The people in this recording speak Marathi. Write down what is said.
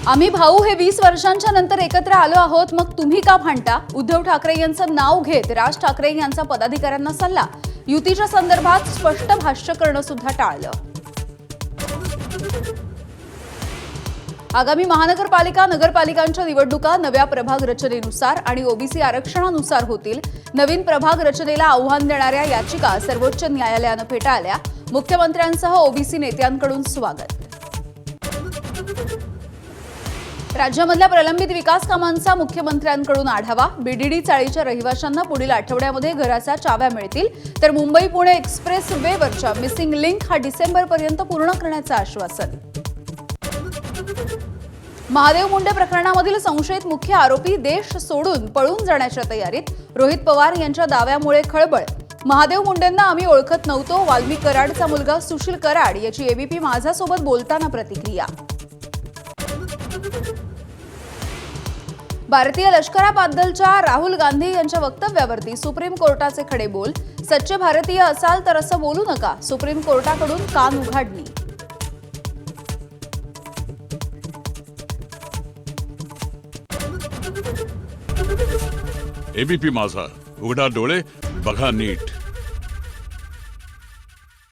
आम्ही भाऊ हे 20 वर्षांच्या नंतर एकत्र आलो आहोत, मग तुम्ही का भांडता? उद्धव ठाकरे यांचं नाव घेत राज ठाकरे यांचा पदाधिकाऱ्यांना सल्ला. युतीच्या संदर्भात स्पष्ट भाष्य करणं सुद्धा टाळलं. आगामी महानगरपालिका नगरपालिकांच्या निवडणुका नव्या प्रभाग रचनेनुसार आणि ओबीसी आरक्षणानुसार होतील. नवीन प्रभाग रचनेला आव्हान देणाऱ्या याचिका सर्वोच्च न्यायालयानं फेटाळल्या. मुख्यमंत्र्यांसह ओबीसी नेत्यांकडून स्वागत. राज्यामधल्या प्रलंबित विकास कामांचा मुख्यमंत्र्यांकडून आढावा. बीडीडी चाळीच्या रहिवाशांना पुढील आठवड्यामध्ये घराच्या चाव्या मिळतील. तर मुंबई पुणे एक्सप्रेस वेवरच्या मिसिंग लिंक हा डिसेंबरपर्यंत पूर्ण करण्याचं आश्वासन. महादेव मुंडे प्रकरणामधील संशयित मुख्य आरोपी देश सोडून पळून जाण्याच्या तयारीत. रोहित पवार यांच्या दाव्यामुळे खळबळ. महादेव मुंडेंना आम्ही ओळखत नव्हतो. वाल्मिक कराडचा मुलगा सुशील कराड याची एबीपी माझासोबत बोलताना प्रतिक्रिया. भारतीय लष्कराबद्दलच्या राहुल गांधी यांच्या वक्तव्यावरती सुप्रीम कोर्टाचे खडे बोल. सच्चे भारतीय असाल तर असं बोलू नका. सुप्रीम कोर्टाकडून कान उघाडणी. एबीपी माझा, उघडा डोळे बघा नीट.